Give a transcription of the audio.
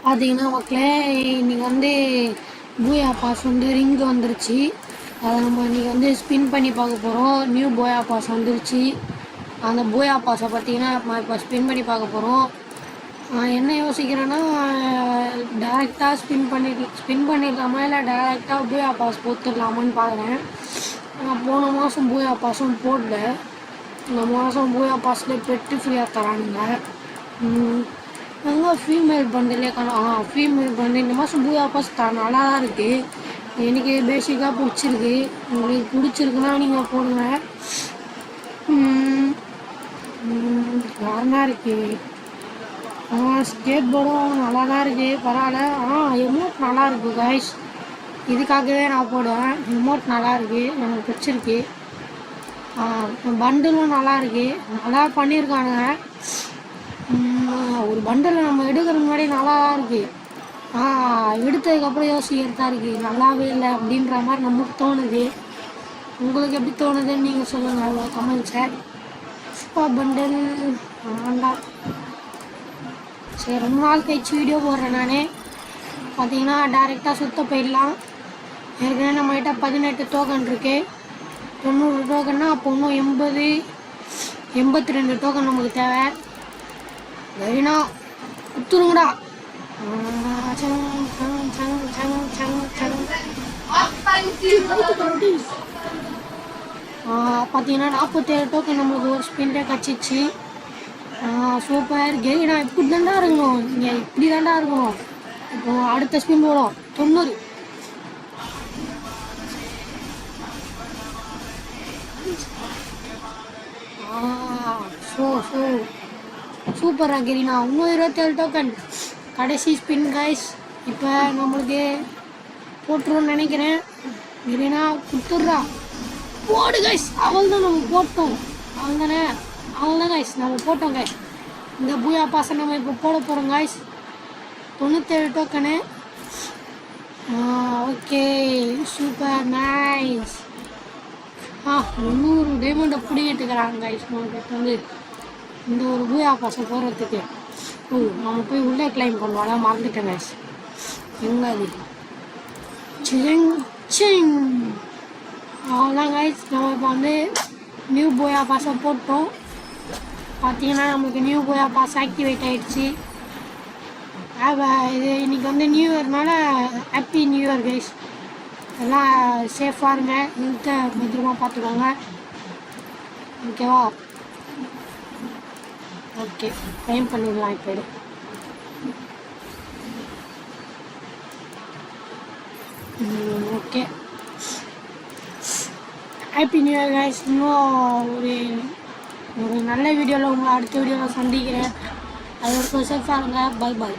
பார்த்தீங்கன்னா மக்களே, இன்றைக்கி வந்து பூயா பாஸ் வந்து ரிங்கு வந்துருச்சு. அதை நம்ம இன்றைக்கி வந்து ஸ்பின் பண்ணி பார்க்க போகிறோம். நியூ பூயா பாஸ் வந்துருச்சு. அந்த பூயா பாஸை பார்த்தீங்கன்னா இப்போ ஸ்பின் பண்ணி பார்க்க போகிறோம். என்ன யோசிக்கிறேன்னா, டேரெக்டாக ஸ்பின் பண்ணிடலாமா இல்லை டேரெக்டாக பூயா பாஸ் போட்டுடலாமான்னு பார்க்குறேன். நான் போன மாதம் பூயா பாஸும் போடல. இந்த மாதம் பூயா பாஸில் பெட்டு ஃப்ரீயாக தரானுங்க. அங்கே ஃபீமேல் பண்டிலே ஃபீமேல் பண்டில் இந்த மாதம் பூயா பாஸ் நல்லா தான் இருக்குது. எனக்கு பேசிக்காக பிடிச்சிருக்கு. உங்களுக்கு பிடிச்சிருக்குன்னா நீங்கள் போடுங்க. யாருன்னா இருக்குது ஸ்கேட் போர்டும் நல்லா தான் இருக்குது, பரவாயில்ல. எமௌண்ட் நல்லா இருக்குது கைஸ். இதுக்காகவே நான் போடுவேன். எமௌண்ட் நல்லா இருக்குது, எனக்கு பிடிச்சிருக்கு. பண்டிலும் நல்லா இருக்குது, நல்லா பண்ணியிருக்கானுங்க. ஒரு பண்டில் நம்ம எடுக்கிறதுக்கு முன்னாடி நல்லா தான் இருக்குது. எடுத்ததுக்கப்புறம் யோசிக்கிறதா இருக்குது நல்லாவே இல்லை அப்படின்ற மாதிரி நமக்கு தோணுது. உங்களுக்கு எப்படி தோணுதுன்னு நீங்கள் சொல்லுங்கள் கமெண்ட்ஸை. பண்டில் வேண்டாம். சரி, ரொம்ப நாள் கழிச்சு வீடியோ போடுறேன் நான். பார்த்தீங்கன்னா டேரெக்டாக சுத்த போயிடலாம். ஏற்கனவே நம்மகிட்ட 18 டோக்கன் இருக்குது. 90 டோக்கன்னா அப்போ இன்னும் 82 டோக்கன் நமக்கு தேவை. சரிண்ணா குத்துருங்கடா. பார்த்தீங்கன்னா 47 டோக்கன் நம்மளுக்கு ஒரு ஸ்பின்டே கச்சிச்சு. சூப்பர் கெய்னா. இப்படி தாண்டா இருக்கணும், இங்கே இப்படி தாண்டா இருக்கணும். இப்போ அடுத்த ஸ்பின் போடும் 90. சூப்பரா கெரினா. இன்னும் 27 டோக்கன், கடைசி ஸ்பின் கைஸ். இப்போ நம்மளுக்கு போட்டுருவோன்னு நினைக்கிறேன். கெரினா குத்துடுறா, போடு கைஸ். அவள் தான் நம்ம போட்டோம், அவள் தானே, அவள் தான் கைஸ் நம்ம போட்டோம் கைஸ். இந்த பூயா பாசை நம்ம இப்போ போட போகிறோம் guys. 97 token. Okay super nice. 300 டைமண்டை பிடிக்கிட்டுக்கிறாங்க கைஸ் நம்மளுக்கு வந்து இந்த ஒரு பூயா பாசை போடுறதுக்கு. நம்ம போய் உள்ளே கிளைம் பண்ணுவாங்க, மறந்துட்டேன் கைஸ். எங்கே அது சிங். அவ்வளோதான் கைஸ், நம்ம இப்போ வந்து நியூ பூயா பாஸை போட்டோம். பார்த்தீங்கன்னா நம்மளுக்கு நியூ பூயா பாஸ் ஆக்டிவேட் ஆகிடுச்சு. இது இன்றைக்கி வந்து நியூ இயர்னால ஹாப்பி நியூ இயர் கைஸ். எல்லாம் சேஃபாக இருங்க, ஹெல்த்தை பத்திரமா பார்த்துக்கோங்க, ஓகேவா? ஓகே, டைம் பண்ணிடலாம் இப்போ. Okay, happy new year guys. இன்னும் ஒரு நல்ல வீடியோவில் உங்களை அடுத்த வீடியோவில் சந்திக்கிறேன். அது ஒரு சேஃபாக இருங்க. Bye bye.